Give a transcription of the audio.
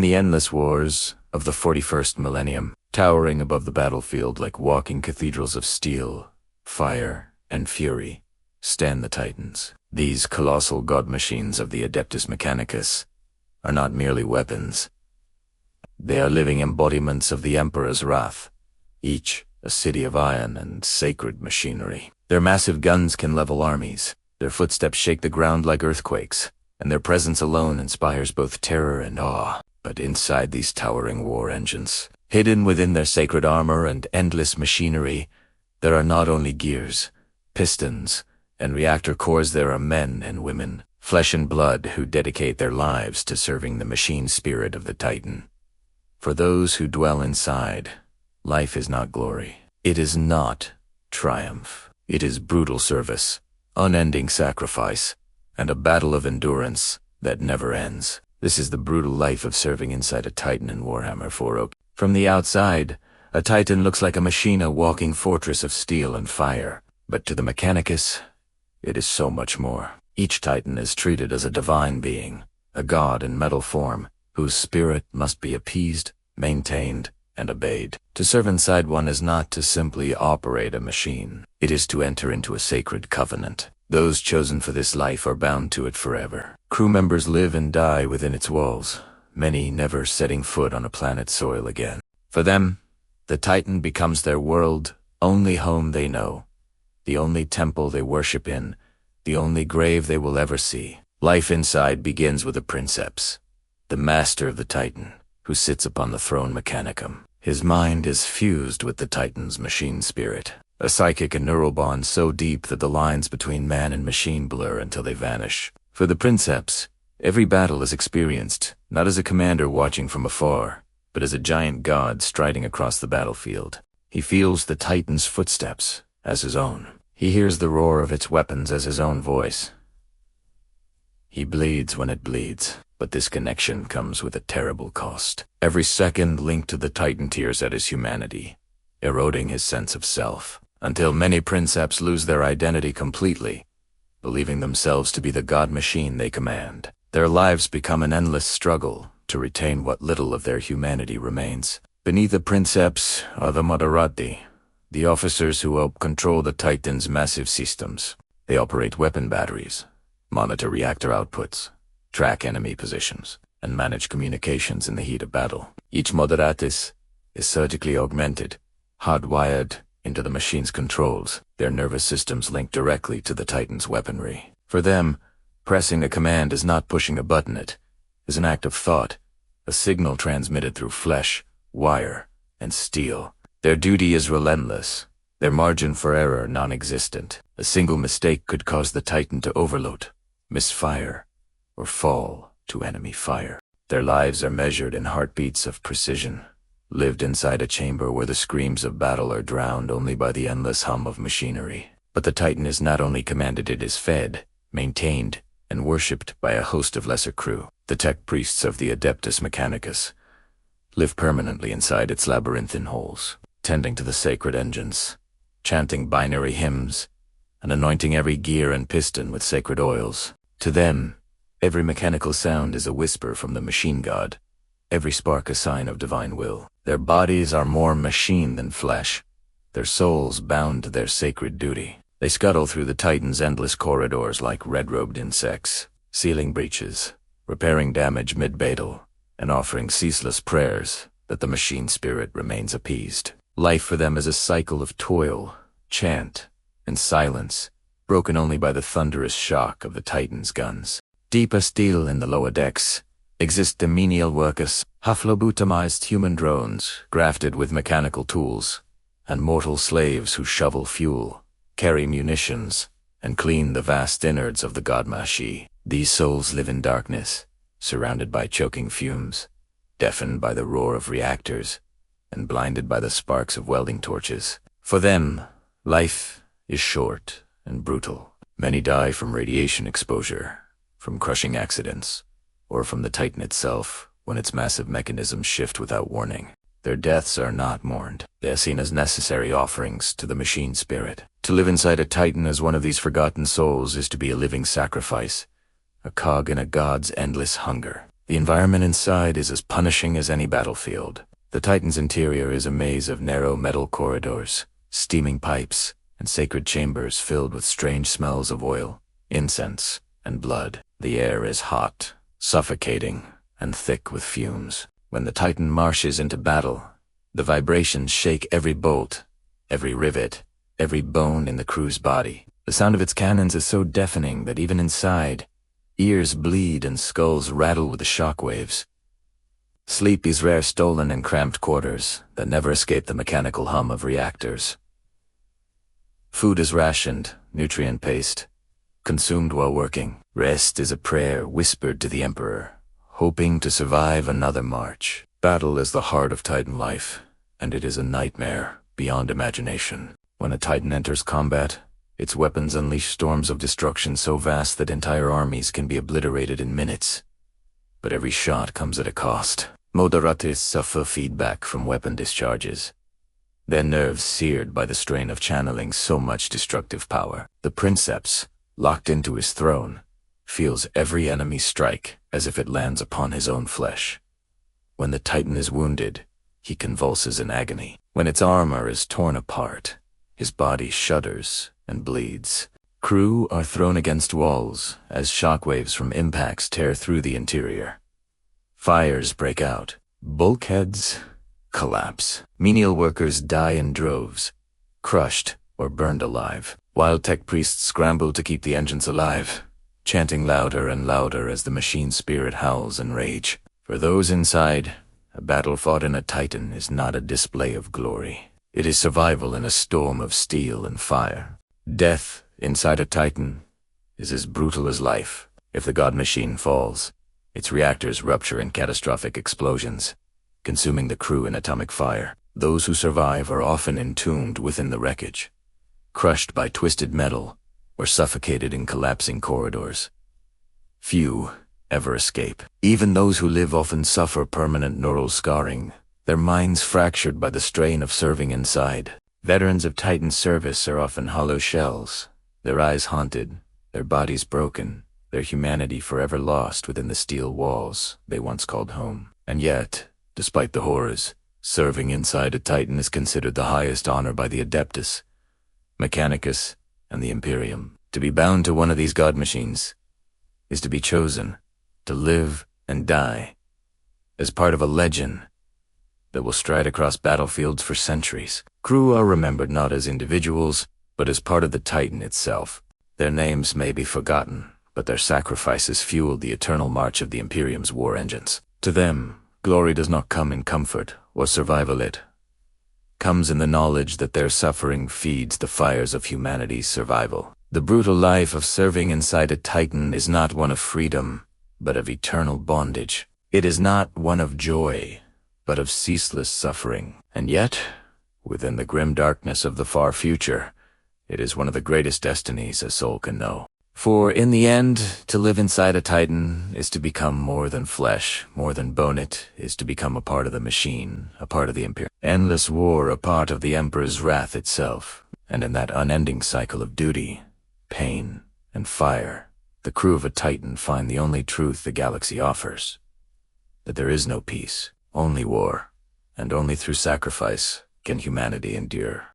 begin the endless wars of the 41st millennium. Towering above the battlefield like walking cathedrals of steel, fire, and fury, stand the Titans. These colossal god machines of the Adeptus Mechanicus are not merely weapons. They are living embodiments of the Emperor's wrath, each a city of iron and sacred machinery. Their massive guns can level armies, their footsteps shake the ground like earthquakes, and their presence alone inspires both terror and awe. But inside these towering war engines, hidden within their sacred armor and endless machinery, there are not only gears, pistons, and reactor cores. There are men and women, flesh and blood, who dedicate their lives to serving the machine spirit of the Titan. For those who dwell inside, life is not glory. It is not triumph. It is brutal service, unending sacrifice, and a battle of endurance that never ends. This is the brutal life of serving inside a Titan in Warhammer 40K. From the outside, a Titan looks like a machine, a walking fortress of steel and fire. But to the Mechanicus, it is so much more. Each Titan is treated as a divine being, a god in metal form, whose spirit must be appeased, maintained, and obeyed. To serve inside one is not to simply operate a machine. It is to enter into a sacred covenant. Those chosen for this life are bound to it forever. Crew members live and die within its walls, many never setting foot on a planet's soil again. For them, the Titan becomes their world, only home they know, the only temple they worship in, the only grave they will ever see. Life inside begins with a Princeps, the master of the Titan, who sits upon the throne Mechanicum. His mind is fused with the Titan's machine spirit, a psychic and neural bond so deep that the lines between man and machine blur until they vanish. For the Princeps, every battle is experienced, not as a commander watching from afar, but as a giant god striding across the battlefield. He feels the Titan's footsteps as his own. He hears the roar of its weapons as his own voice. He bleeds when it bleeds, but this connection comes with a terrible cost. Every second linked to the Titan tears at his humanity, eroding his sense of self, until many Princeps lose their identity completely, believing themselves to be the god machine they command. Their lives become an endless struggle to retain what little of their humanity remains. Beneath the Princeps are the Moderati, the officers who help control the Titan's massive systems. They operate weapon batteries, monitor reactor outputs, track enemy positions, and manage communications in the heat of battle. Each Moderatis is surgically augmented, hardwired into the machine's controls, their nervous systems linked directly to the Titan's weaponry. For them, pressing a command is not pushing a button. It is an act of thought, a signal transmitted through flesh, wire, and steel. Their duty is relentless, their margin for error non-existent. A single mistake could cause the Titan to overload, misfire, or fall to enemy fire. Their lives are measured in heartbeats of precision, lived inside a chamber where the screams of battle are drowned only by the endless hum of machinery. But the Titan is not only commanded, it is fed, maintained, and worshipped by a host of lesser crew. The tech priests of the Adeptus Mechanicus live permanently inside its labyrinthine holes, tending to the sacred engines, chanting binary hymns, and anointing every gear and piston with sacred oils. To them, every mechanical sound is a whisper from the machine god, every spark a sign of divine will. Their bodies are more machine than flesh, their souls bound to their sacred duty. They scuttle through the Titan's endless corridors like red-robed insects, sealing breaches, repairing damage mid-battle, and offering ceaseless prayers that the machine spirit remains appeased. Life for them is a cycle of toil, chant, and silence, broken only by the thunderous shock of the Titan's guns. Deeper still in the lower decks exist the menial workers, haplobotomized human drones grafted with mechanical tools, and mortal slaves who shovel fuel, carry munitions, and clean the vast innards of the god Mashi. These souls live in darkness, surrounded by choking fumes, deafened by the roar of reactors, and blinded by the sparks of welding torches. For them, life is short and brutal. Many die from radiation exposure, from crushing accidents, or from the Titan itself when its massive mechanisms shift without warning. Their deaths are not mourned. They are seen as necessary offerings to the machine spirit. To live inside a Titan as one of these forgotten souls is to be a living sacrifice, a cog in a god's endless hunger. The environment inside is as punishing as any battlefield. The Titan's interior is a maze of narrow metal corridors, steaming pipes, and sacred chambers filled with strange smells of oil, incense, and blood. The air is hot, suffocating, and thick with fumes. When the Titan marches into battle, the vibrations shake every bolt, every rivet, every bone in the crew's body. The sound of its cannons is so deafening that even inside, ears bleed and skulls rattle with the shock waves. Sleep is rare, stolen in cramped quarters that never escape the mechanical hum of reactors. Food is rationed, nutrient-paced, consumed while working. Rest is a prayer whispered to the Emperor, hoping to survive another march. Battle is the heart of Titan life, and it is a nightmare beyond imagination. When a Titan enters combat, its weapons unleash storms of destruction so vast that entire armies can be obliterated in minutes. But every shot comes at a cost. Moderates suffer feedback from weapon discharges, their nerves seared by the strain of channeling so much destructive power. The princeps, locked into his throne, feels every enemy strike as if it lands upon his own flesh. When the Titan is wounded, he convulses in agony. When its armor is torn apart, his body shudders and bleeds. Crew are thrown against walls as shockwaves from impacts tear through the interior. Fires break out. Bulkheads collapse. Menial workers die in droves, crushed or burned alive. Wild tech priests scramble to keep the engines alive, chanting louder and louder as the machine spirit howls in rage. For those inside, a battle fought in a Titan is not a display of glory. It is survival in a storm of steel and fire. Death inside a Titan is as brutal as life. If the god machine falls, its reactors rupture in catastrophic explosions, consuming the crew in atomic fire. Those who survive are often entombed within the wreckage, crushed by twisted metal or suffocated in collapsing corridors. Few ever escape. Even those who live often suffer permanent neural scarring, their minds fractured by the strain of serving inside. Veterans of Titan service are often hollow shells, their eyes haunted, their bodies broken, their humanity forever lost within the steel walls they once called home. And yet, despite the horrors, serving inside a Titan is considered the highest honor by the Adeptus, Mechanicus, and the Imperium. To be bound to one of these god machines is to be chosen to live and die as part of a legend that will stride across battlefields for centuries. Crew are remembered not as individuals, but as part of the Titan itself. Their names may be forgotten, but their sacrifices fueled the eternal march of the Imperium's war engines. To them, glory does not come in comfort or survival. It comes in the knowledge that their suffering feeds the fires of humanity's survival. The brutal life of serving inside a Titan is not one of freedom, but of eternal bondage. It is not one of joy, but of ceaseless suffering. And yet, within the grim darkness of the far future, it is one of the greatest destinies a soul can know. For in the end, to live inside a Titan is to become more than flesh, more than bone. It is to become a part of the machine, a part of the Imperium. Endless war, a part of the Emperor's wrath itself. And in that unending cycle of duty, pain, and fire, the crew of a Titan find the only truth the galaxy offers: that there is no peace, only war, and only through sacrifice can humanity endure.